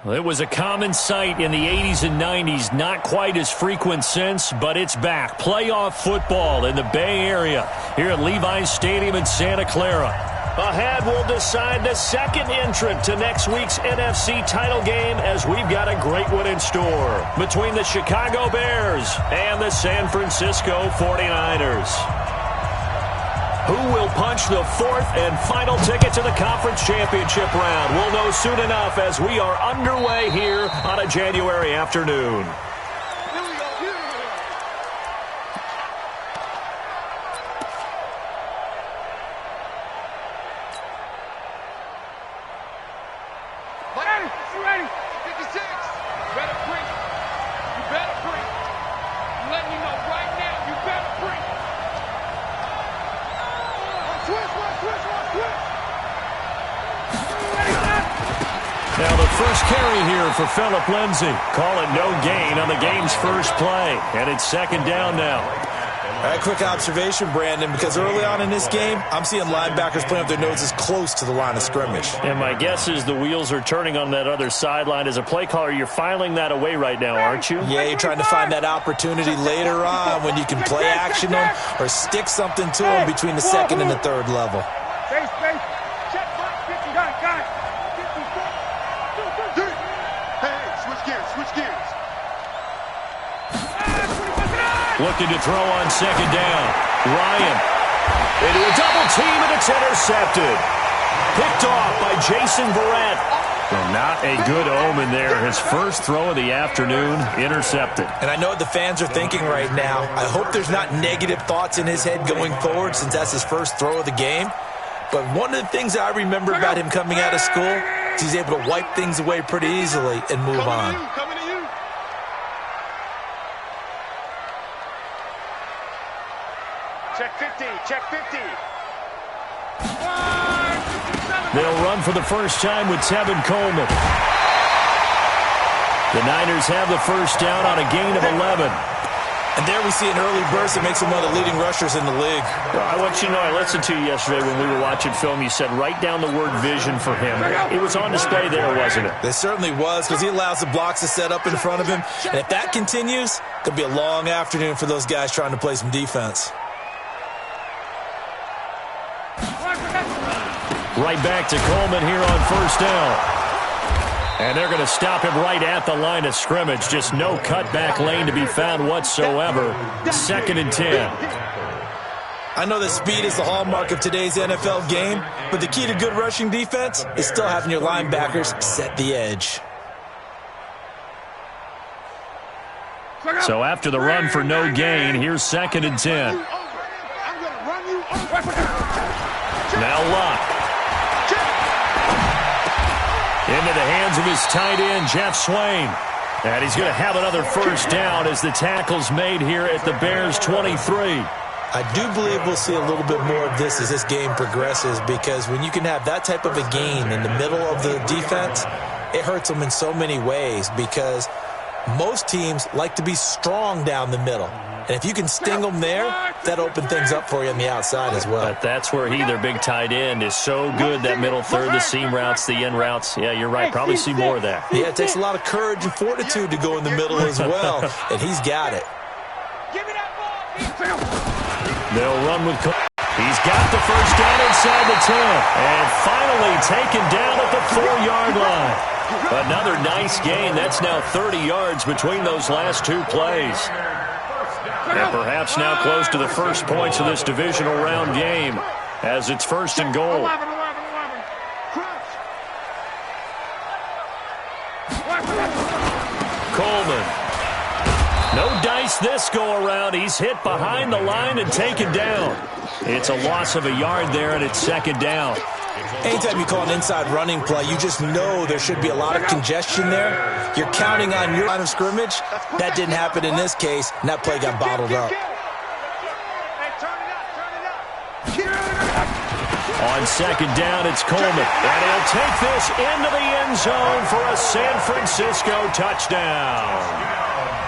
It was a common sight in the 80s and 90s, not quite as frequent since, but it's back. Playoff football in the Bay Area here at Levi's Stadium in Santa Clara. Ahead, we'll decide the second entrant to next week's NFC title game as we've got a great one in store between the Chicago Bears and the San Francisco 49ers. Who will punch the fourth and final ticket to the conference championship round? We'll know soon enough as we are underway here on a January afternoon. Ready? 56. Better bring it. You better bring it. I'm letting you know right now, you better bring it. Now the first carry here for Phillip Lindsay. Call it no gain on the game's first play. And it's second down now. All right, quick observation, Brandon, because early on in this game, I'm seeing linebackers playing up their noses close to the line of scrimmage. And my guess is the wheels are turning on that other sideline. As a play caller, you're filing that away right now, aren't you? Yeah, you're trying to find that opportunity later on when you can play action them or stick something to them between the second and the third level. Looking to throw on second down. Ryan into a double team, and it's intercepted. Picked off by Jason Verrett. And not a good omen there. His first throw of the afternoon, intercepted. And I know what the fans are thinking right now. I hope there's not negative thoughts in his head going forward since that's his first throw of the game. But one of the things I remember about him coming out of school is he's able to wipe things away pretty easily and move on. Check 50, check 50. They'll run for the first time with Tevin Coleman. The Niners have the first down on a gain of 11. And there we see an early burst that makes him one of the leading rushers in the league. I want you to know, I listened to you yesterday when we were watching film. You said write down the word vision for him. It was on display there, wasn't it? It certainly was, because he allows the blocks to set up in front of him. And if that continues, it could be a long afternoon for those guys trying to play some defense. Right back to Coleman here on first down. And they're going to stop him right at the line of scrimmage. Just no cutback lane to be found whatsoever. Second and 10. I know that speed is the hallmark of today's NFL game, but the key to good rushing defense is still having your linebackers set the edge. So after the run for no gain, here's second and 10. Now Luck. Into the hands of his tight end, Jeff Swain. And he's going to have another first down as the tackle's made here at the Bears' 23. I do believe we'll see a little bit more of this as this game progresses, because when you can have that type of a gain in the middle of the defense, it hurts them in so many ways, because most teams like to be strong down the middle. And if you can sting them there, that opens things up for you on the outside as well. But that's where their big tight end, is so good, that middle third, the seam routes, the in routes. Yeah, you're right. Probably see more of that. Yeah, it takes a lot of courage and fortitude to go in the middle as well, and he's got it. They'll run with Cole. He's got the first down inside the 10. And finally taken down at the 4-yard line. Another nice gain. That's now 30 yards between those last two plays. And perhaps now close to the first points of this divisional round game as it's first and goal. Coleman. No dice this go-around. He's hit behind the line and taken down. It's a loss of a yard there, and it's second down. Anytime you call an inside running play, you just know there should be a lot of congestion there. You're counting on your line of scrimmage. That didn't happen in this case, and that play got bottled up. On second down, it's Coleman. And he'll take this into the end zone for a San Francisco touchdown.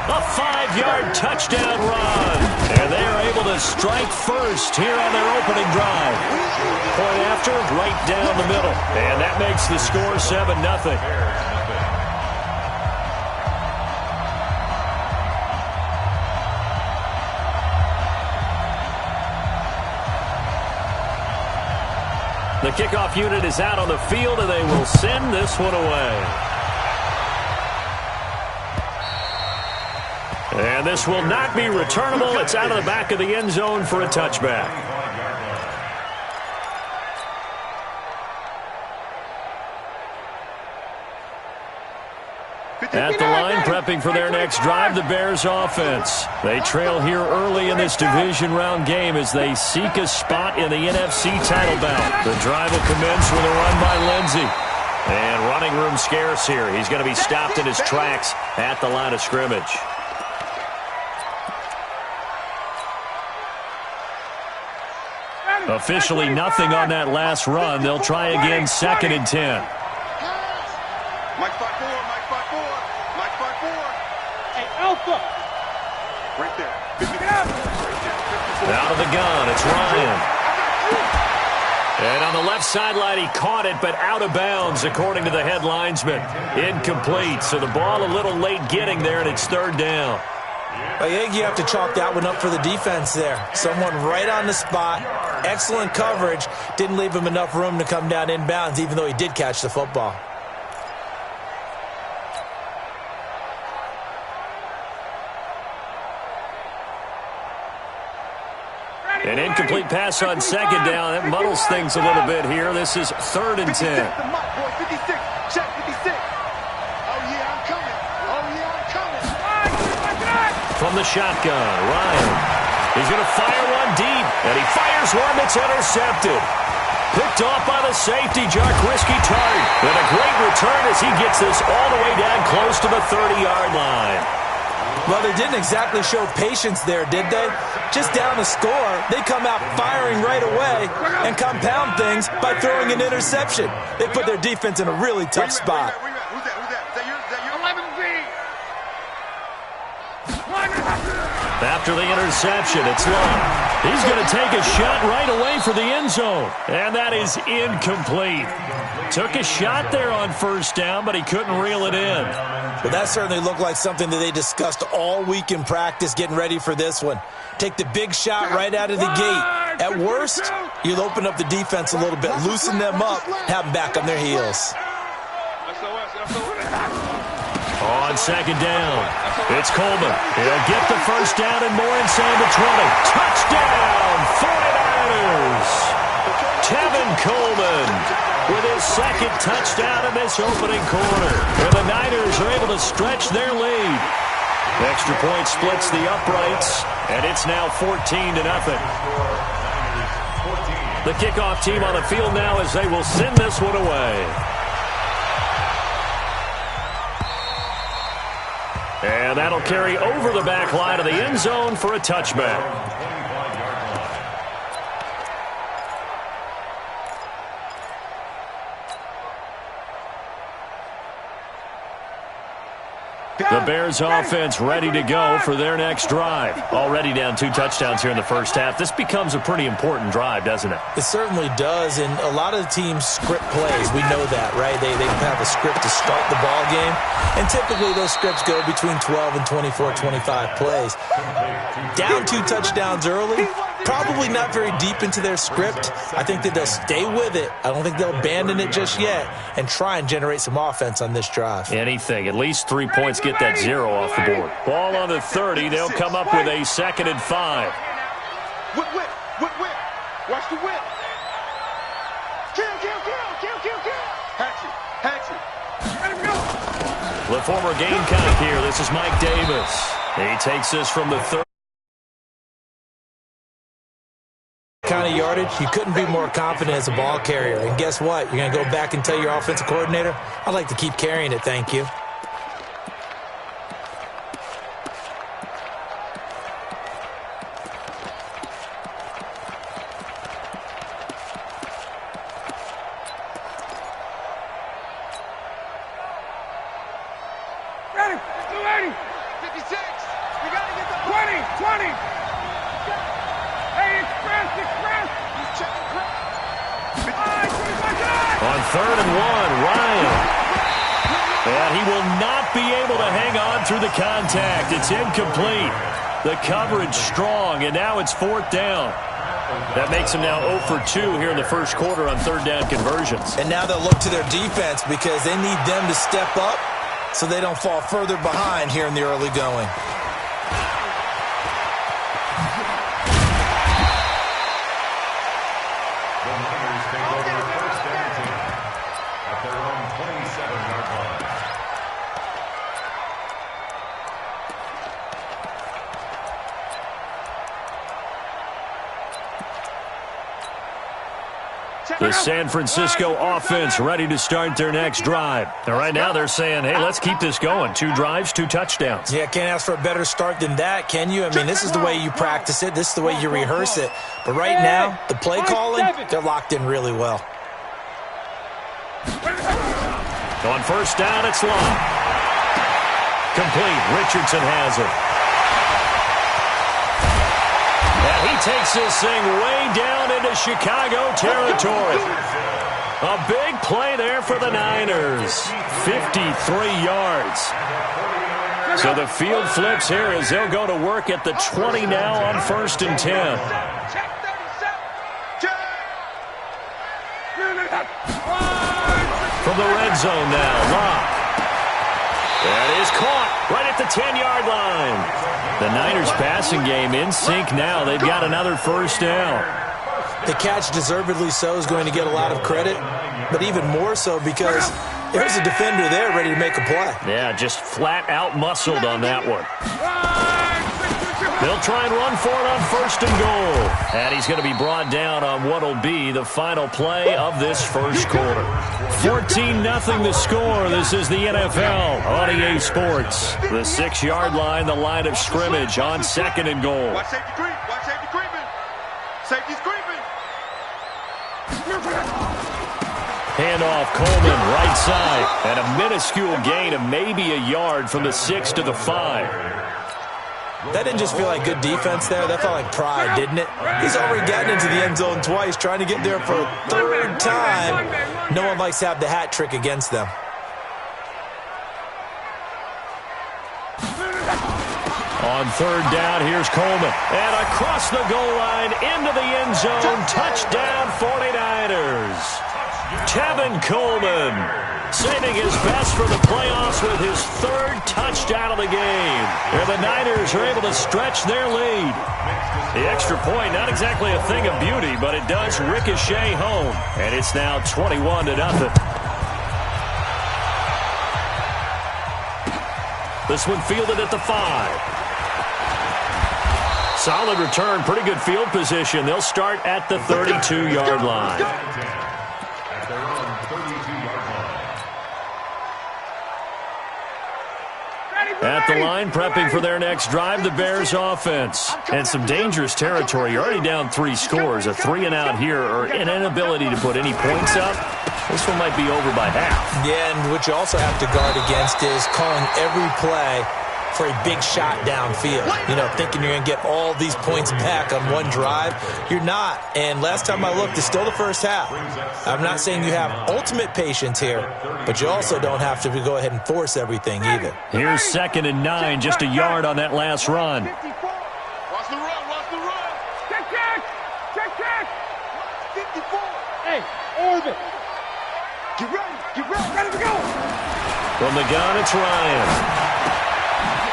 A 5-yard touchdown run. And they are able to strike first here on their opening drive. Point after, right down the middle. And that makes the score 7-0. kickoff unit is out on the field, and they will send this one away. And this will not be returnable. It's out of the back of the end zone for a touchback. At the line, prepping for their next drive, the Bears offense. They trail here early in this division round game as they seek a spot in the NFC title bout. The drive will commence with a run by Lindsey. And running room scarce here. He's going to be stopped in his tracks at the line of scrimmage. Officially nothing on that last run. They'll try again, 2nd and 10. Mike 5-4, Mike 5-4, Mike 5-4. Hey, Alpha. Right there. Out of the gun, it's Ryan. And on the left sideline, he caught it, but out of bounds, according to the head linesman. Incomplete, so the ball a little late getting there, and it's 3rd down. I think you have to chalk that one up for the defense there. Someone right on the spot, excellent coverage, didn't leave him enough room to come down inbounds, even though he did catch the football. An incomplete pass on 2nd down. That muddles things a little bit here. This is 3rd and 10. 56, check 56. Oh, yeah, I'm coming. Oh, yeah, I'm coming. From the shotgun, Ryan. He's going to fire one deep, and he fires one that's intercepted. Picked off by the safety, Jaquiski Tartt. With a great return as he gets this all the way down close to the 30-yard line. Well, they didn't exactly show patience there, did they? Just down a score, they come out firing right away and compound things by throwing an interception. They put their defense in a really tough spot. Who's that? Is that your 11B? After the interception, it's Long. He's going to take a shot right away for the end zone. And that is incomplete. Took a shot there on 1st down, but he couldn't reel it in. But that certainly looked like something that they discussed all week in practice getting ready for this one. Take the big shot right out of the gate. At worst, you'll open up the defense a little bit, loosen them up, have them back on their heels. On 2nd down, it's Coleman. He'll get the 1st down and more inside the 20. Touchdown, 49ers! Tevin Coleman with his 2nd touchdown in this opening quarter. And the Niners are able to stretch their lead. The extra point splits the uprights, and it's now 14-0. The kickoff team on the field now as they will send this one away. And that'll carry over the back line of the end zone for a touchback. The Bears offense ready to go for their next drive. Already down 2 touchdowns here in the 1st half. This becomes a pretty important drive, doesn't it? It certainly does, and a lot of the teams script plays. We know that, right? They have a script to start the ball game, and typically those scripts go between 12 and 24, 25 plays. Down 2 touchdowns early, probably not very deep into their script. I think that they'll stay with it. I don't think they'll abandon it just yet and try and generate some offense on this drive. Anything. At least 3 points get that 0 off the board. Ball on the 30. They'll come up with a 2nd and 5. Whip. Watch the whip. Kill. Hatchet. Let him go. The former Gamecock here. This is Mike Davis. He takes this from the 30. Kind of yardage, you couldn't be more confident as a ball carrier. And guess what? You're going to go back and tell your offensive coordinator, I'd like to keep carrying it, thank you. Ready. 56. You got to get the 20. Hey, express. On 3rd and 1, Ryan. And he will not be able to hang on through the contact. It's incomplete. The coverage strong, and now it's 4th down. That makes them now 0 for 2 here in the first quarter on third down conversions. And now they'll look to their defense because they need them to step up so they don't fall further behind here in the early going. The San Francisco offense ready to start their next drive. And right now they're saying, hey, let's keep this going. 2 drives, 2 touchdowns. Yeah, can't ask for a better start than that, can you? I mean, this is the way you practice it. This is the way you rehearse it. But right now, the play calling, they're locked in really well. On first down, it's long. Complete. Richardson has it. And he takes this thing way down into Chicago territory. A big play there for the Niners. 53 yards. So the field flips here as they'll go to work at the 20 now on first and 10. From the red zone now, Locke. That is caught right at the 10-yard line. The Niners passing game in sync now. They've got another first down. The catch, deservedly so, is going to get a lot of credit, but even more so because there's a defender there ready to make a play. Yeah, just flat out muscled on that one. They'll try and run for it on first and goal. And he's going to be brought down on what will be the final play of this first quarter. 14-0 the score. This is the NFL on EA Sports. The 6-yard line, the line of scrimmage on second and goal. Watch safety creep. Watch safety creeping. Safety's creeping. Handoff, Coleman, right side. And a minuscule gain of maybe a yard from the 6 to the 5. That didn't just feel like good defense there. That felt like pride, didn't it? He's already gotten into the end zone twice, trying to get there for a third time. No one likes to have the hat trick against them. On third down, here's Coleman. And across the goal line, into the end zone. Touchdown, 49ers. Tevin Coleman saving his best for the playoffs with his 3rd touchdown of the game. And the Niners are able to stretch their lead. The extra point, not exactly a thing of beauty, but it does ricochet home. And it's now 21-0. This one fielded at the 5. Solid return, pretty good field position. They'll start at the 32-yard line. At the line, prepping for their next drive, the Bears offense. And some dangerous territory. You're already down 3 scores. A 3-and-out here, or an inability to put any points up. This one might be over by half. Yeah, and what you also have to guard against is calling every play for a big shot downfield. You know, thinking you're going to get all these points back on one drive. You're not. And last time I looked, it's still the first half. I'm not saying you have ultimate patience here, but you also don't have to go ahead and force everything either. Here's 2nd and 9, just a yard on that last run. Watch the run. Watch the run. Check, check. Check, check. 54. Hey, orbit. Get ready. Get ready. Ready to go. From the gun, it's Ryan.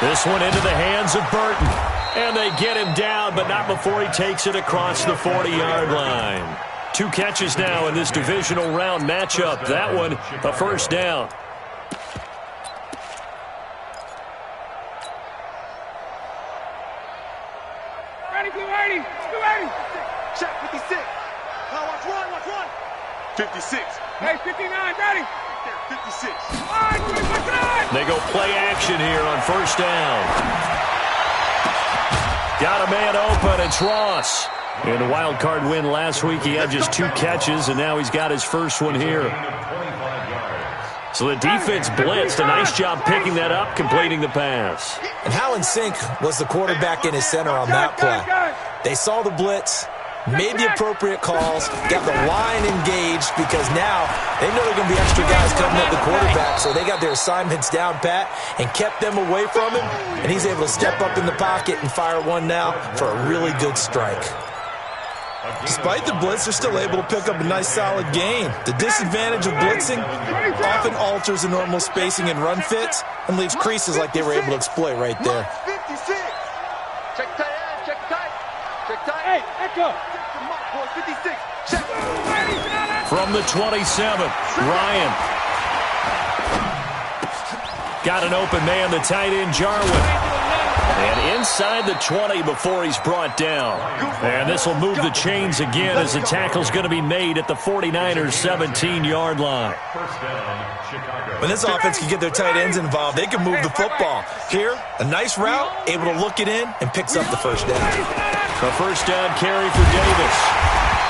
This one into the hands of Burton. And they get him down, but not before he takes it across the 40-yard line. 2 catches now in this divisional round matchup. That one, a first down. Ready, 280. 280. Check, 56. Now watch one. 56. Hey, 59, ready. 56. They go play action here on first down. Got a man open. It's Ross. In the wild card win last week, he had just 2 catches, and now he's got his first one here. So the defense blitzed. A nice job picking that up, completing the pass. And how in sync was the quarterback in his center on that play? They saw the blitz, made the appropriate calls, got the line engaged because now they know there are going to be extra guys coming at the quarterback, so they got their assignments down pat and kept them away from him, and he's able to step up in the pocket and fire one now for a really good strike. Despite the blitz, they're still able to pick up a nice, solid gain. The disadvantage of blitzing often alters the normal spacing and run fits and leaves creases like they were able to exploit right there. 56. Check tight, check tight. Check tight. Hey, echo. 56. Check. From the 27, Ryan. Got an open man, the tight end, Jarwin. And inside the 20 before he's brought down. And this will move the chains again as the tackle's going to be made at the 49ers' 17-yard line. When this offense can get their tight ends involved, they can move the football. Here, a nice route, able to look it in, and picks up the first down. A first down carry for Davis.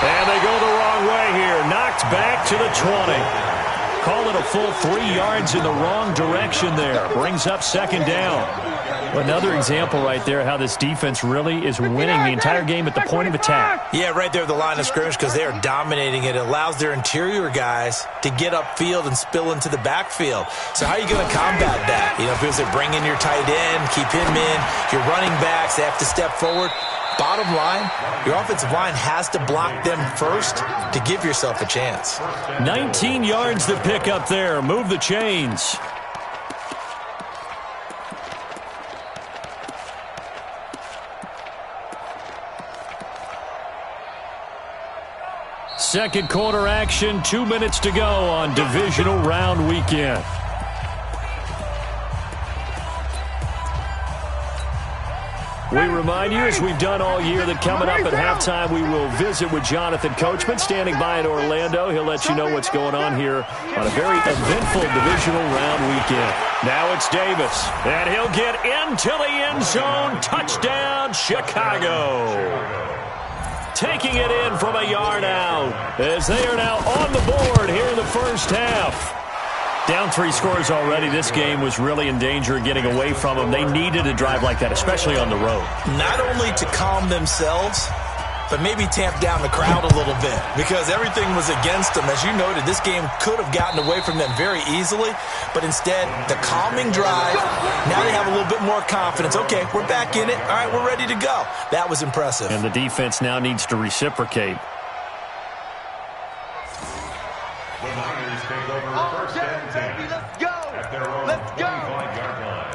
And they go the wrong way here. Knocked back to the 20. Call it a full 3 yards in the wrong direction there. Brings up second down. Another example right there how this defense really is winning the entire game at the point of attack. Yeah, right there at the line of scrimmage because they are dominating it. It allows their interior guys to get upfield and spill into the backfield. So how are you going to combat that? You know, if they bring in your tight end, keep him in, your running backs, they have to step forward. Bottom line, your offensive line has to block them first to give yourself a chance. 19 yards to pick up there. Move the chains. Second quarter action, 2 minutes to go on divisional round weekend. We remind you, as we've done all year, that coming up at halftime, we will visit with Jonathan Coachman, standing by in Orlando. He'll let you know what's going on here on a very eventful divisional round weekend. Now it's Davis, and he'll get into the end zone. Touchdown, Chicago. Taking it in from a yard out as they are now on the board here in the first half. Down 3 scores already. This game was really in danger of getting away from them. They needed a drive like that, especially on the road. Not only to calm themselves, but maybe tamp down the crowd a little bit because everything was against them. As you noted, this game could have gotten away from them very easily, but instead, the calming drive, now they have a little bit more confidence. Okay, we're back in it. All right, we're ready to go. That was impressive. And the defense now needs to reciprocate. The Niners take over first and 10. Let's go. At their own 25-yard line.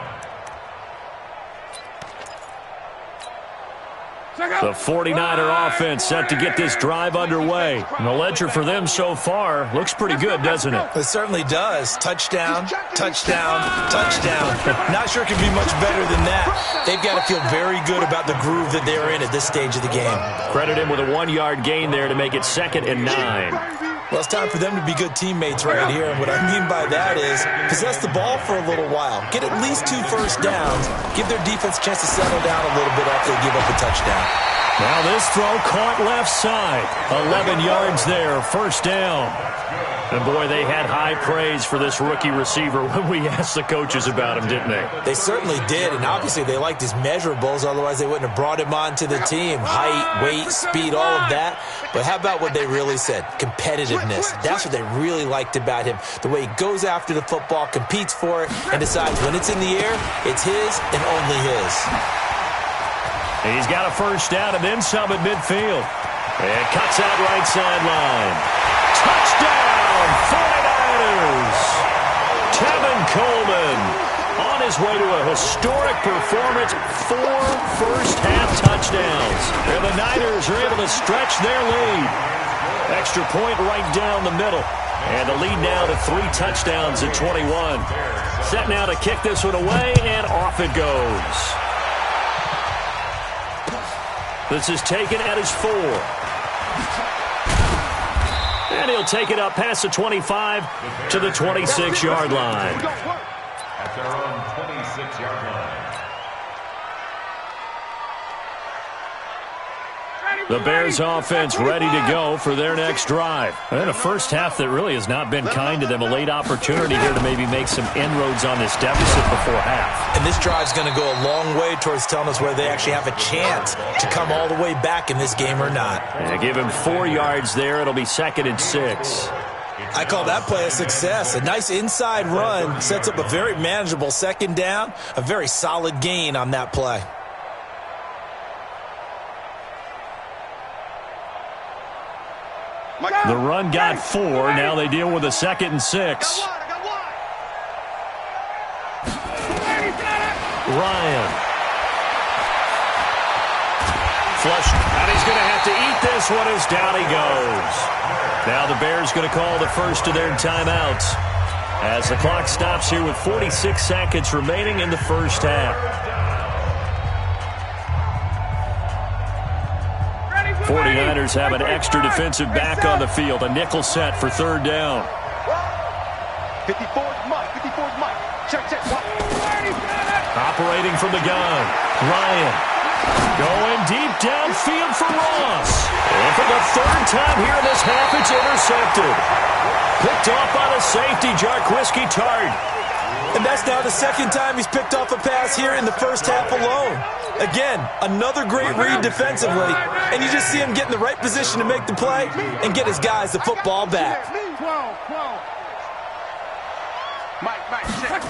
The 49er offense set to get this drive underway. And the ledger for them so far looks pretty good, doesn't it? It certainly does. Touchdown, touchdown, touchdown. Not sure it can be much better than that. They've got to feel very good about the groove that they're in at this stage of the game. Credit him with a 1-yard gain there to make it 2nd and 9. Well, it's time for them to be good teammates right here. And what I mean by that is possess the ball for a little while. Get at least 2 first downs. Give their defense a chance to settle down a little bit after they give up a touchdown. Now this throw caught left side. 11 yards there, first down. And boy, they had high praise for this rookie receiver when we asked the coaches about him, didn't they? They certainly did, and obviously they liked his measurables, otherwise they wouldn't have brought him onto the team. Height, weight, speed, all of that. But how about what they really said? Competitiveness. That's what they really liked about him. The way he goes after the football, competes for it, and decides when it's in the air, it's his and only his. He's got a first down and then some at midfield. And cuts out right sideline. Touchdown, 49ers! Tevin Coleman on his way to a historic performance. 4 first-half touchdowns. And the Niners are able to stretch their lead. Extra point right down the middle. And the lead now to 3 touchdowns at 21. Set now to kick this one away, and off it goes. This is taken at his 4. And he'll take it up past the 25 to the 26-yard line. At their own 26-yard line. The Bears offense ready to go for their next drive. And then a first half that really has not been kind to them. A late opportunity here to maybe make some inroads on this deficit before half. And this drive's going to go a long way towards telling us whether they actually have a chance to come all the way back in this game or not. And give him 4 yards there. It'll be 2nd and 6. I call that play a success. A nice inside run sets up a very manageable second down. A very solid gain on that play. The run got 4. Now they deal with a 2nd and 6. Ryan. Flush. And he's going to have to eat this one as down he goes. Now the Bears going to call the first of their timeouts as the clock stops here with 46 seconds remaining in the first half. 49ers have an extra defensive back on the field. A nickel set for 3rd down. 54's Mike. 54's Mike. Check. Operating from the gun. Ryan. Going deep downfield for Ross. And for the 3rd time here in this half, it's intercepted. Picked off by the safety, Jarquiski Tartt. And that's now the 2nd time he's picked off a pass here in the first half alone. Again, another great read defensively. And you just see him get in the right position to make the play and get his guys the football back. 12. Mike, check.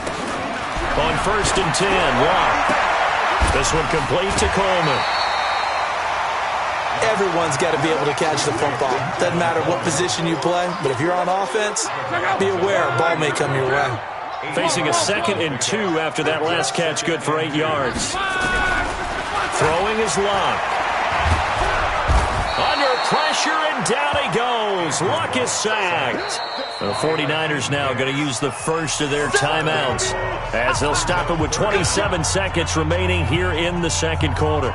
On 1st and 10, Locke. This one complete to Coleman. Everyone's got to be able to catch the football. Doesn't matter what position you play, but if you're on offense, be aware a ball may come your way. Facing a 2nd and 2 after that last catch, good for 8 yards. Throwing is Locke. Under pressure, and down he goes. Luck is sacked. The 49ers now going to use the first of their timeouts as they'll stop it with 27 seconds remaining here in the 2nd quarter.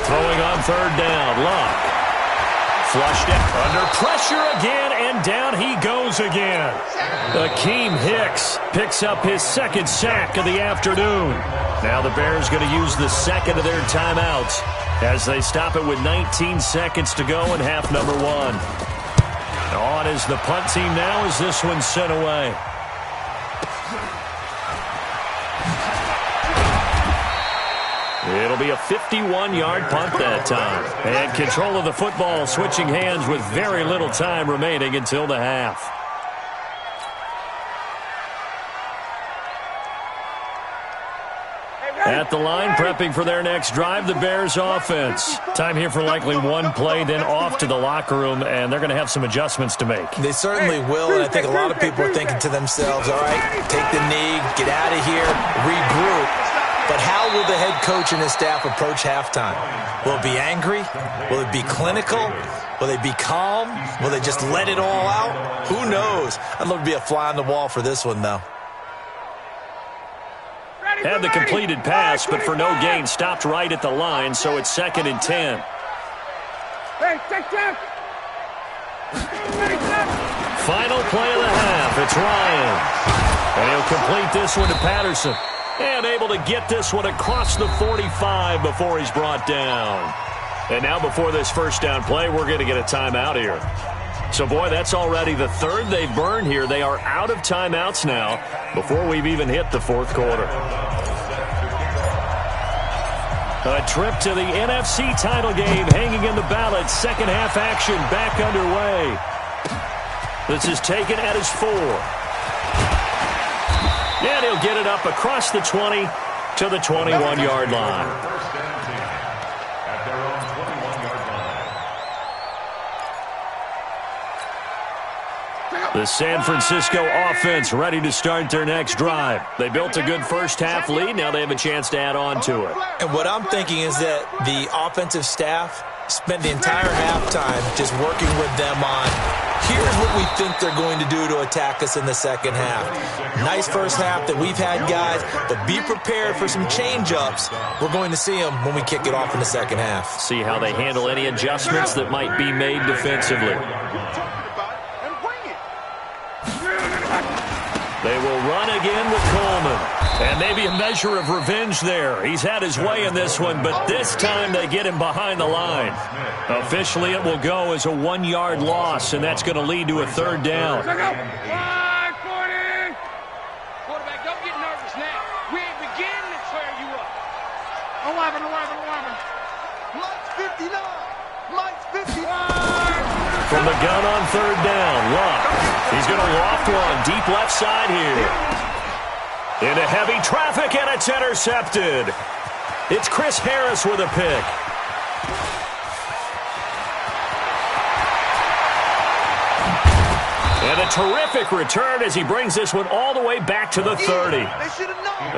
Throwing on 3rd down, Locke. Flushed it, under pressure again, and down he goes again. Akeem Hicks picks up his 2nd sack of the afternoon. Now the Bears going to use the 2nd of their timeouts as they stop it with 19 seconds to go in half number 1. On is the punt team now as this one's sent away. It'll be a 51-yard punt that time. And control of the football switching hands with very little time remaining until the half. At the line, prepping for their next drive, the Bears offense. Time here for likely one play, then off to the locker room, and they're going to have some adjustments to make. They certainly will, and I think a lot of people are thinking to themselves, all right, take the knee, get out of here, regroup. But how will the head coach and his staff approach halftime? Will it be angry? Will it be clinical? Will they be calm? Will they just let it all out? Who knows? I'd love to be a fly on the wall for this one, though. Had the completed pass, but for no gain, stopped right at the line, so it's 2nd and 10. Final play of the half. It's Ryan. And he'll complete this one to Patterson. And able to get this one across the 45 before he's brought down. And now before this first down play, we're going to get a timeout here. So, boy, that's already the 3rd they've burned here. They are out of timeouts now before we've even hit the 4th quarter. A trip to the NFC title game hanging in the balance. 2nd half action back underway. This is taken at his 4. And he'll get it up across the 20 to the 21-yard line. The San Francisco offense ready to start their next drive. They built a good first half lead. Now they have a chance to add on to it. And what I'm thinking is that the offensive staff spent the entire halftime just working with them on, here's what we think they're going to do to attack us in the second half. Nice first half that we've had, guys, but be prepared for some change-ups. We're going to see them when we kick it off in the second half. See how they handle any adjustments that might be made defensively. They will run again with Coleman. And maybe a measure of revenge there. He's had his way in this one, but this time they get him behind the line. Officially, it will go as a 1-yard loss, and that's going to lead to a 3rd down. Quarterback, don't get nervous now. We ain't beginning to tear you up. Mike's 59. Mike's 59. From the gun on third down, Luck. He's going to loft one deep left side here. Into heavy traffic, and it's intercepted. It's Chris Harris with a pick. And a terrific return as he brings this one all the way back to the 30.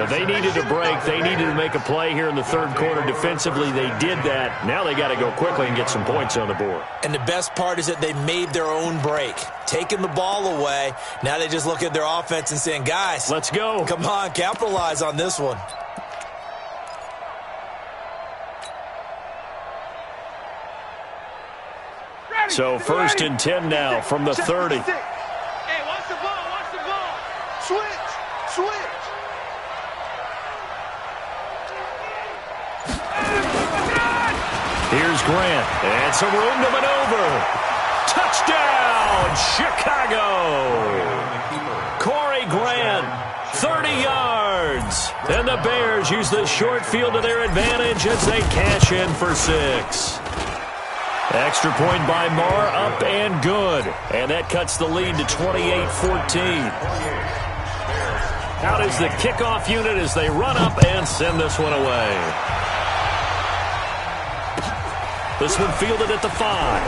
They needed a break. They needed to make a play here in the third quarter defensively. They did that. Now they got to go quickly and get some points on the board. And the best part is that they made their own break, taking the ball away. Now they just look at their offense and saying, guys, let's go. Come on, capitalize on this one. So first and 10 now from the 30. Hey, watch the ball, watch the ball. Switch. Here's Grant, and some room to maneuver. Touchdown, Chicago! Corey Grant, 30 yards. And the Bears use the short field to their advantage as they cash in for 6. Extra point by Marr, up and good. And that cuts the lead to 28-14. Out is the kickoff unit as they run up and send this one away. This one fielded at the 5.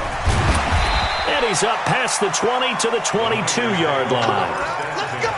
And he's up past the 20 to the 22-yard line. Let's go.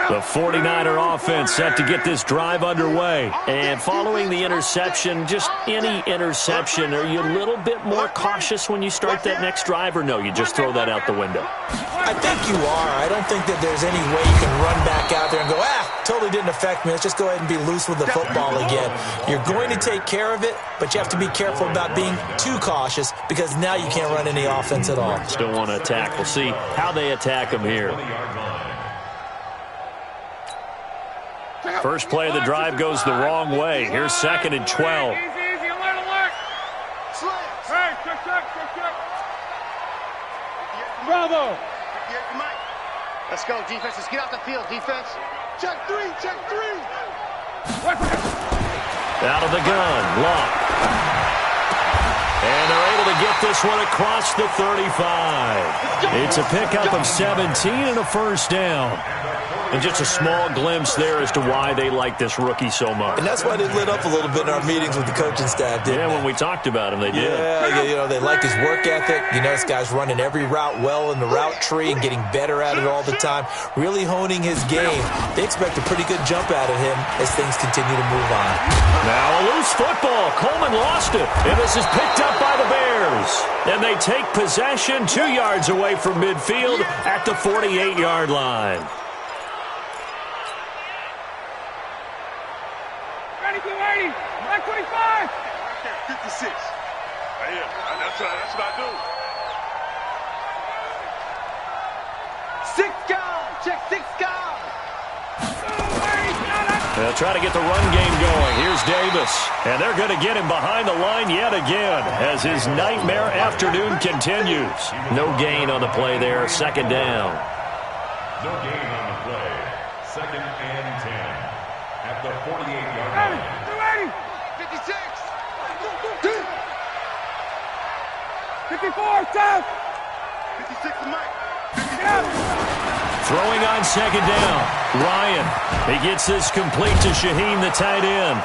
The 49er offense set to get this drive underway. And following the interception, just any interception, are you a little bit more cautious when you start that next drive, or no, you just throw that out the window? I think you are. I don't think that there's any way you can run back out there and go, totally didn't affect me. Let's just go ahead and be loose with the football again. You're going to take care of it, but you have to be careful about being too cautious because now you can't run any offense at all. Still want to attack. We'll see how they attack them here. First play of the drive goes the wrong way. Here's second and 12. Easy, alert. Hey, check. Bravo. Let's go, defense. Let's get off the field, defense. Check three. Out of the gun, Luck. And they're able to get this one across the 35. It's a pickup of 17 and a first down. And just a small glimpse there as to why they like this rookie so much. And that's why they lit up a little bit in our meetings with the coaching staff, didn't they? When we talked about him, they did. Yeah, they like his work ethic. This guy's running every route well in the route tree and getting better at it all the time, really honing his game. They expect a pretty good jump out of him as things continue to move on. Now a loose football. Coleman lost it, and this is picked up by the Bears. And they take possession 2 yards away from midfield at the 48-yard line. Ready, 25. 56. Right here. That's what I do. 6 guys. Check 6 guys. They'll try to get the run game going. Here's Davis. And they're going to get him behind the line yet again as his nightmare afternoon continues. No gain on the play there. Second down. No gain on the play. Second and 10 at the 48-yard line. 56. 54, Jeff. 56 to Mike. Throwing on second down. Ryan. He gets this complete to Shaheen, the tight end.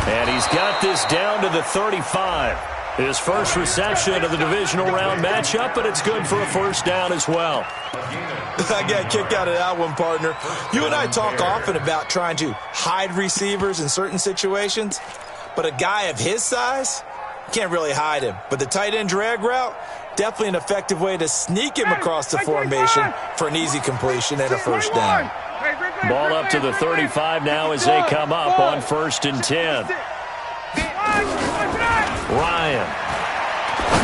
And he's got this down to the 35. His first reception of the divisional round matchup, but it's good for a first down as well. I got a kick out of that one, partner. You and I talk often about trying to hide receivers in certain situations, but a guy of his size can't really hide him. But the tight end drag route, definitely an effective way to sneak him across the formation for an easy completion and a first down. Ball up to the 35 now as they come up on first and 10. Ryan.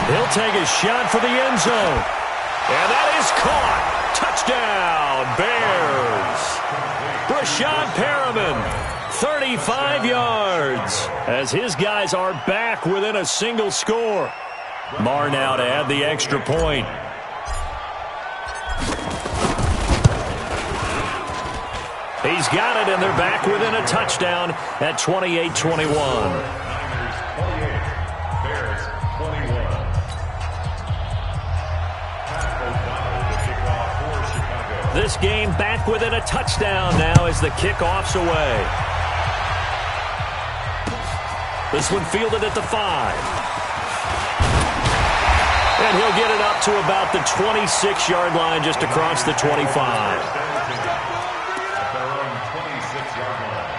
He'll take a shot for the end zone. And that is caught. Touchdown, Bears. Brashad Perriman, 35 yards, as his guys are back within a single score. Marr now to add the extra point. He's got it, and they're back within a touchdown at 28-21. Bears 21. This game back within a touchdown now as the kickoff's away. This one fielded at the 5. And he'll get it up to about the 26-yard line, just across the 25. At their own 26-yard line.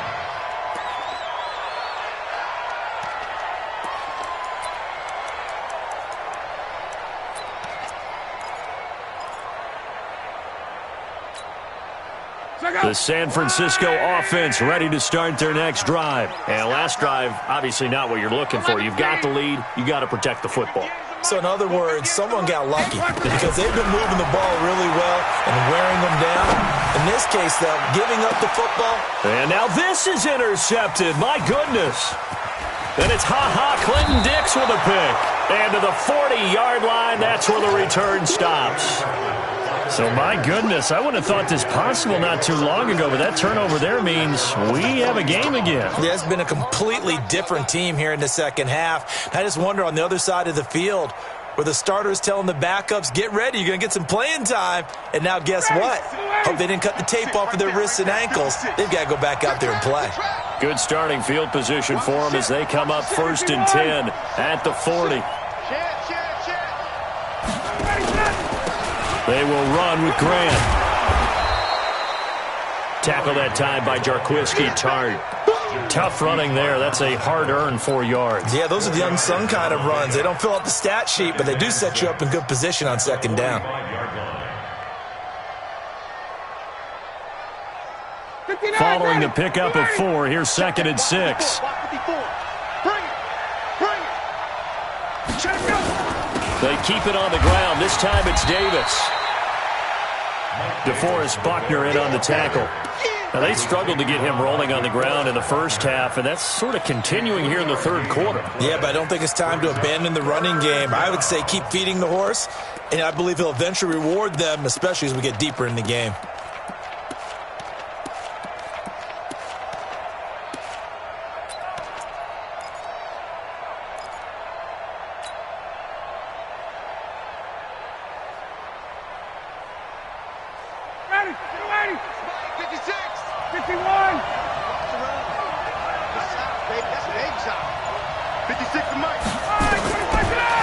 The San Francisco offense ready to start their next drive. And last drive, obviously not what you're looking for. You've got the lead. You got to protect the football. So in other words, someone got lucky because they've been moving the ball really well and wearing them down. In this case, though, giving up the football. And now this is intercepted. My goodness. And it's Clinton Dix with a pick. And to the 40-yard line, that's where the return stops. So, my goodness, I wouldn't have thought this possible not too long ago, but that turnover there means we have a game again. Yeah, it's been a completely different team here in the second half. I just wonder on the other side of the field where the starters telling the backups, get ready, you're going to get some playing time. And now guess what? Hope they didn't cut the tape off of their wrists and ankles. They've got to go back out there and play. Good starting field position for them as they come up 1st and 10 at the 40. They will run with Grant. Tackle that time by Jarquiski Tart. Tough running there. That's a hard-earned 4 yards. Yeah, those are the unsung kind of runs. They don't fill out the stat sheet, but they do set you up in good position on second down. Following the pickup of 4, here's 2nd and 6. They keep it on the ground. This time it's Davis. DeForest Buckner in on the tackle. Now, they struggled to get him rolling on the ground in the first half, and that's sort of continuing here in the third quarter. Yeah, but I don't think it's time to abandon the running game. I would say keep feeding the horse, and I believe he'll eventually reward them, especially as we get deeper in the game.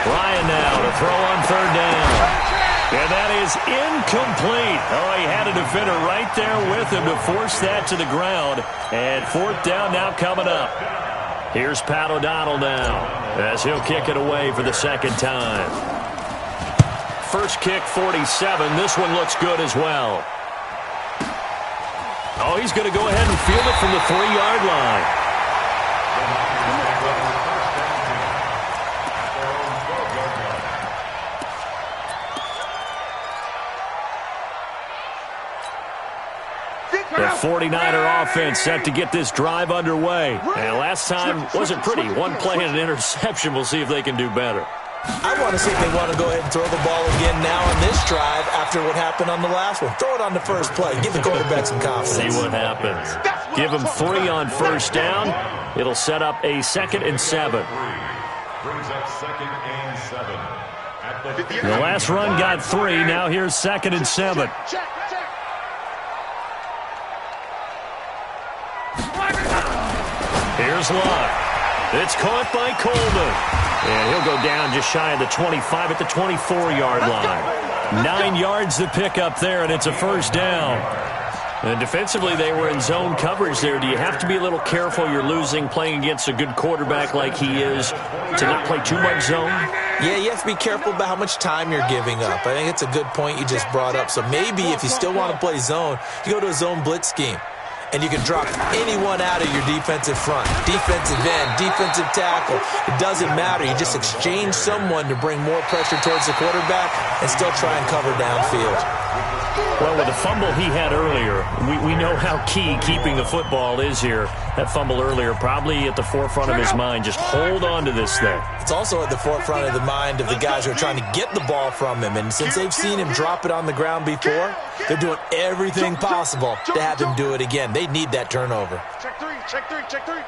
Ryan now to throw on 3rd down. And that is incomplete. Oh, he had a defender right there with him to force that to the ground. And 4th down now coming up. Here's Pat O'Donnell now as he'll kick it away for the 2nd time. First kick, 47. This one looks good as well. Oh, he's going to go ahead and field it from the 3-yard line. The 49er offense set to get this drive underway. And last time wasn't pretty. One play and an interception. We'll see if they can do better. I want to see if they want to go ahead and throw the ball again now on this drive after what happened on the last one. Throw it on the first play. Give the quarterback some confidence. See what happens. Give him 3 on 1st down. It'll set up a 2nd and 7. Brings up 2nd and 7. The last run got 3. Now here's 2nd and 7. Here's Lott. It's caught by Coleman. And he'll go down just shy of the 25 at the 24-yard line. 9 yards to pick up there, and it's a 1st down. And defensively, they were in zone coverage there. Do you have to be a little careful? You're losing, playing against a good quarterback like he is, to not play too much zone? Yeah, you have to be careful about how much time you're giving up. I think it's a good point you just brought up. So maybe if you still want to play zone, you go to a zone blitz scheme. And you can drop anyone out of your defensive front, defensive end, defensive tackle. It doesn't matter. You just exchange someone to bring more pressure towards the quarterback and still try and cover downfield. Well, with the fumble he had earlier, we know how key keeping the football is here. That fumble earlier probably at the forefront of his mind. Just hold on to this thing. It's also at the forefront of the mind of the guys who are trying to get the ball from him. And since they've seen him drop it on the ground before, they're doing everything possible to have him do it again. They need that turnover. Check three, check three, check three.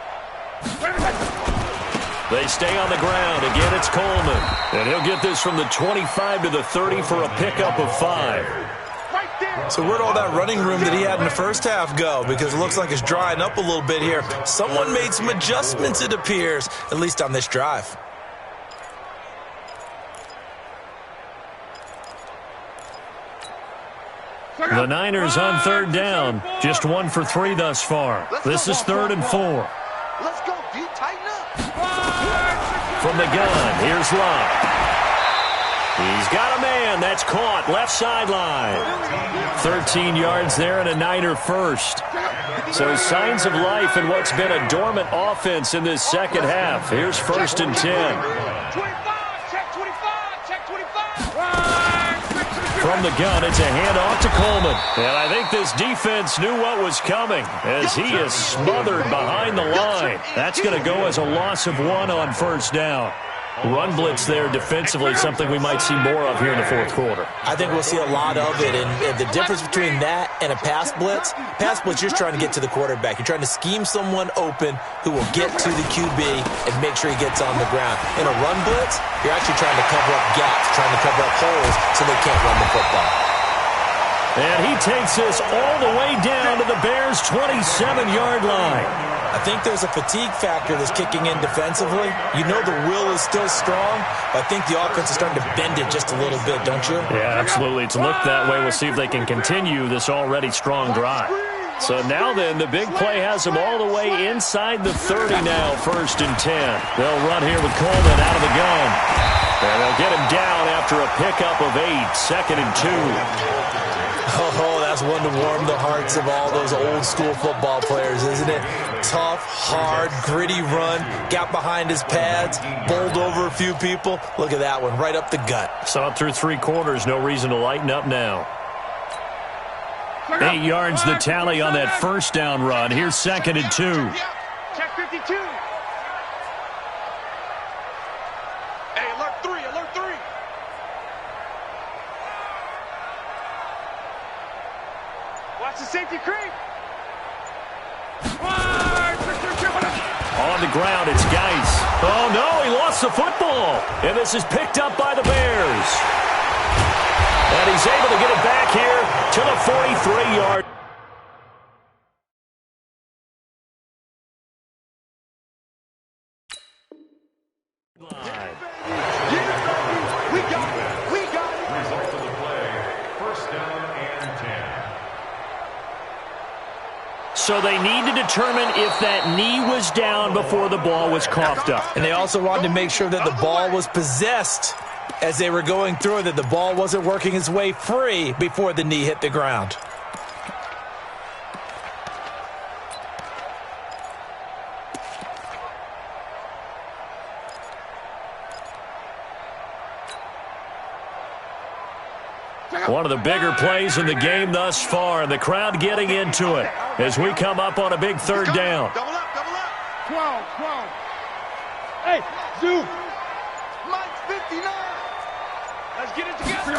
They stay on the ground. Again, it's Coleman. And he'll get this from the 25 to the 30 for a pickup of 5. So where'd all that running room that he had in the first half go? Because it looks like it's drying up a little bit here. Someone made some adjustments, it appears, at least on this drive. The Niners on third down. Just 1 for 3 thus far. This is 3rd and 4. Let's go, D. Tighten up. From the gun, here's Love. He's got a man. That's caught. Left sideline. 13 yards there and a Niner first. So signs of life in what's been a dormant offense in this second half. Here's 1st and 10. 25, check 25, check 25. From the gun, it's a handoff to Coleman. And I think this defense knew what was coming as he is smothered behind the line. That's going to go as a loss of 1 on 1st down. Run blitz there defensively, something we might see more of here in the 4th quarter. I think we'll see a lot of it, and the difference between that and a pass blitz, you're just trying to get to the quarterback. You're trying to scheme someone open who will get to the QB and make sure he gets on the ground. In a run blitz, you're actually trying to cover up gaps, trying to cover up holes so they can't run the football. And he takes this all the way down to the Bears' 27-yard line. I think there's a fatigue factor that's kicking in defensively. You know the will is still strong, but I think the offense is starting to bend it just a little bit, don't you? Yeah, absolutely. It's looked that way. We'll see if they can continue this already strong drive. So now then, the big play has them all the way inside the 30 now, 1st and 10. They'll run here with Coleman out of the gun. And they'll get him down after a pickup of 8, 2nd and 2. Oh, that's one to warm the hearts of all those old school football players, isn't it? Tough, hard, gritty run, got behind his pads, bowled over a few people. Look at that one, right up the gut. Saw it through 3 quarters, no reason to lighten up now. 8 yards the tally on that 1st down run. Here's 2nd and 2. Check 52. Hey, alert 3, alert 3. Watch the safety creep. On the ground, it's Geis. Oh, no, he lost the football. And this is picked up by the Bears. And he's able to get it back here to the 43-yard. line. We got it. We got it. Result of the play, 1st down and 10. So they need to determine if that knee was down before the ball was coughed up. And they also wanted to make sure that the ball was possessed as they were going through it, that the ball wasn't working its way free before the knee hit the ground. One of the bigger plays in the game thus far, and the crowd getting into it as we come up on a big 3rd down. Double up, double up. 12, 12. Hey, Zoom. Mike's 59. Let's get it together.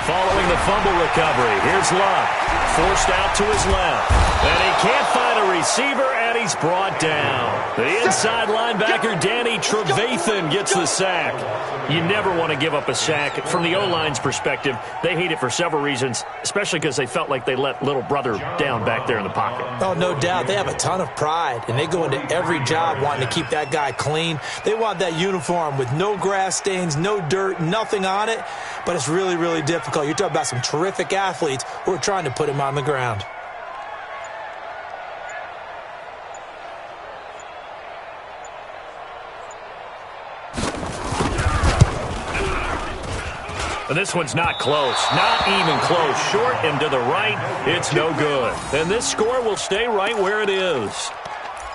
Following the fumble recovery, here's Love. Forced out to his left. And he can't find a receiver, and he's brought down. The inside linebacker, Danny Trevathan, gets the sack. You never want to give up a sack. From the O-line's perspective, they hate it for several reasons, especially because they felt like they let little brother down back there in the pocket. Oh, no doubt. They have a ton of pride, and they go into every job wanting to keep that guy clean. They want that uniform with no grass stains, no dirt, nothing on it, but it's really, really difficult. You're talking about some terrific athletes who are trying to put him on the ground. And this one's not close. Not even close. Short and to the right. It's no good. And this score will stay right where it is.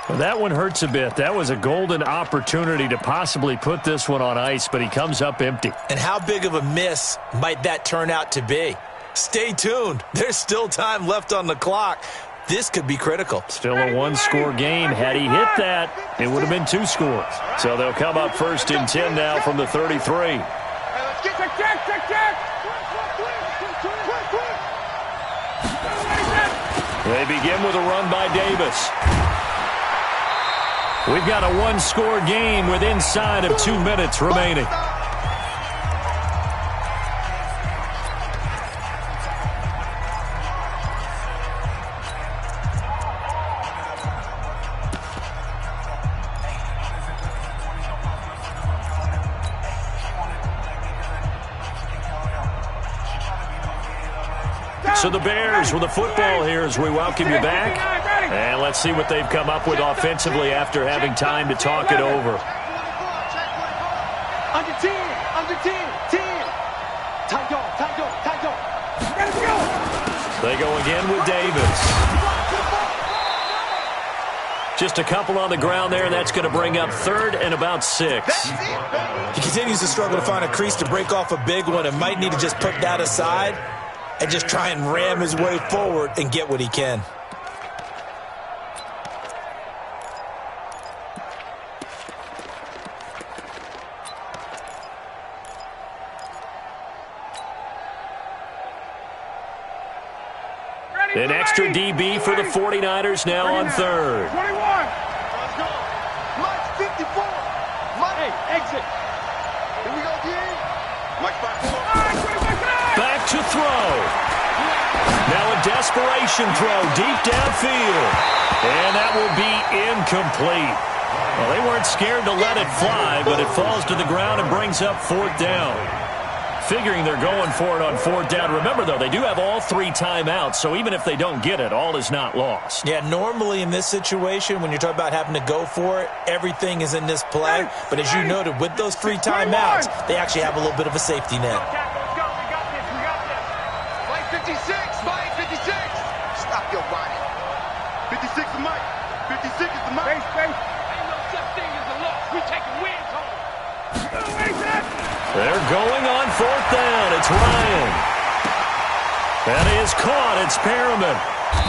Well, that one hurts a bit. That was a golden opportunity to possibly put this one on ice, but he comes up empty. And how big of a miss might that turn out to be? Stay tuned. There's still time left on the clock. This could be critical. Still a one-score game. Had he hit that, it would have been 2 scores. So they'll come up first and 10 now from the 33. They begin with a run by Davis. We've got a one-score game with inside of 2 minutes remaining. So the Bears with the football here as we welcome you back. And let's see what they've come up with offensively after having time to talk it over. Under 10, under 10, 10. Tight dog, tight dog, tight dog. Let's go. They go again with Davis. Just a couple on the ground there, and that's going to bring up 3rd and about 6. He continues to struggle to find a crease to break off a big one and might need to just put that aside and just try and ram his way forward and get what he can. An extra DB for the 49ers now on 3rd. 21. Let's go. Mike's 54. Mike. Hey, exit. Here we go, D. Mike's 54. Back to throw. Now a desperation throw deep downfield. And that will be incomplete. Well, they weren't scared to let it fly, but it falls to the ground and brings up 4th down. Figuring they're going for it on 4th down. Remember, though, they do have all 3 timeouts, so even if they don't get it, all is not lost. Yeah, normally in this situation, when you're talking about having to go for it, everything is in this play. But as you noted, with those 3 timeouts, they actually have a little bit of a safety net. Let's go. We got this. We got this. Mike 56. Mike 56. Stop your body. 56 is Mike. 56 is the Mike. Space. Ain't no such thing as a loss. We taking wins home. They're going on 4th down. It's Ryan. That is caught. It's Perriman.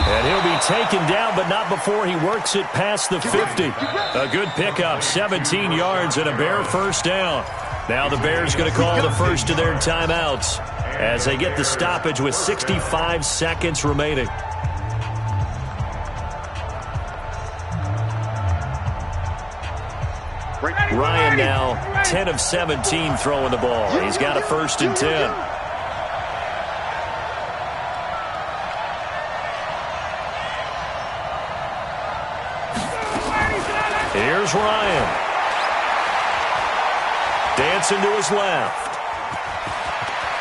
And he'll be taken down, but not before he works it past the 50. A good pickup, 17 yards and a Bear 1st down. Now the Bears going to call the first of their timeouts as they get the stoppage with 65 seconds remaining. Ryan now 10 of 17 throwing the ball. He's got a 1st and 10. Here's Ryan. Dancing to his left.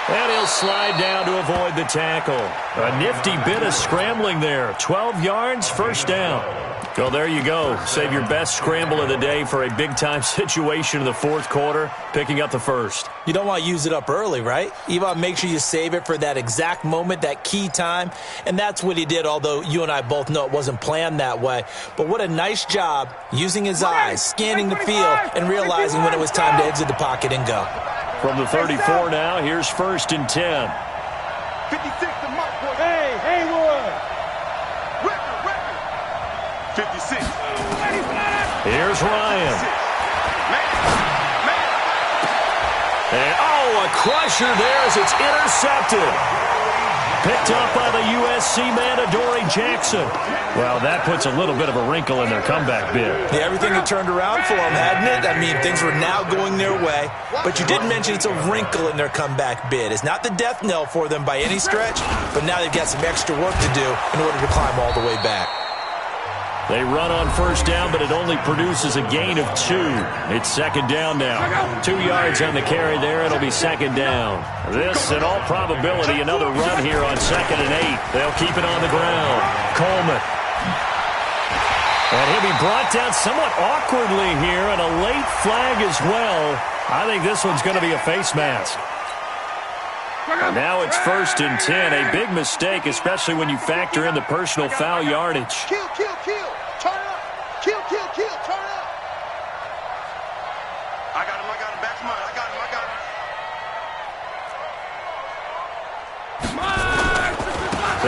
And he'll slide down to avoid the tackle. A nifty bit of scrambling there. 12 yards, 1st down. Well, there you go. Save your best scramble of the day for a big-time situation in the 4th quarter, picking up the 1st. You don't want to use it up early, right? You want to make sure you save it for that exact moment, that key time. And that's what he did, although you and I both know it wasn't planned that way. But what a nice job using his eyes, scanning the field, and realizing when it was time to exit the pocket and go. From the 34 now, here's 1st and 10. 56 to Mark. Hey, Haywood. 56. Here's Ryan. And, a crusher there as it's intercepted. Picked up by the USC man, Adoree Jackson. Well, that puts a little bit of a wrinkle in their comeback bid. Yeah, everything had turned around for them, hadn't it? I mean, things were now going their way. But you did mention it's a wrinkle in their comeback bid. It's not the death knell for them by any stretch, but now they've got some extra work to do in order to climb all the way back. They run on 1st down, but it only produces a gain of 2. It's 2nd down now. 2 yards on the carry there. It'll be 2nd down. This, in all probability, another run here on 2nd and 8. They'll keep it on the ground. Coleman. And he'll be brought down somewhat awkwardly here, and a late flag as well. I think this one's going to be a face mask. Now it's 1st and 10. A big mistake, especially when you factor in the personal foul yardage. Kill, kill, kill. Turn up. Kill, kill, kill. Turn up. I got him. Back to mine. I got him.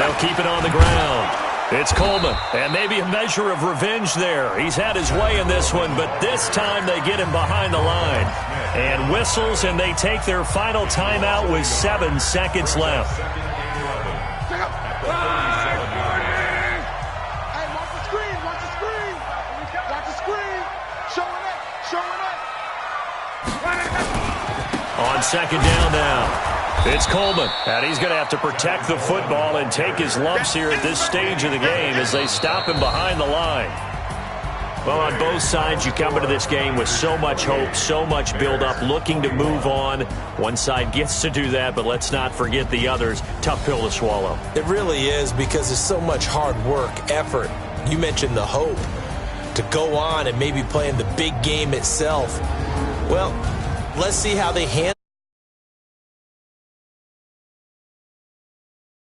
They'll keep it on the ground. It's Coleman, and maybe a measure of revenge there. He's had his way in this one, but this time they get him behind the line. And whistles, and they take their final timeout with 7 seconds left. On second down now. It's Coleman, and he's going to have to protect the football and take his lumps here at this stage of the game as they stop him behind the line. Well, on both sides, you come into this game with so much hope, so much build-up, looking to move on. One side gets to do that, but let's not forget the others. Tough pill to swallow. It really is, because there's so much hard work, effort. You mentioned the hope to go on and maybe play in the big game itself. Well, let's see how they handle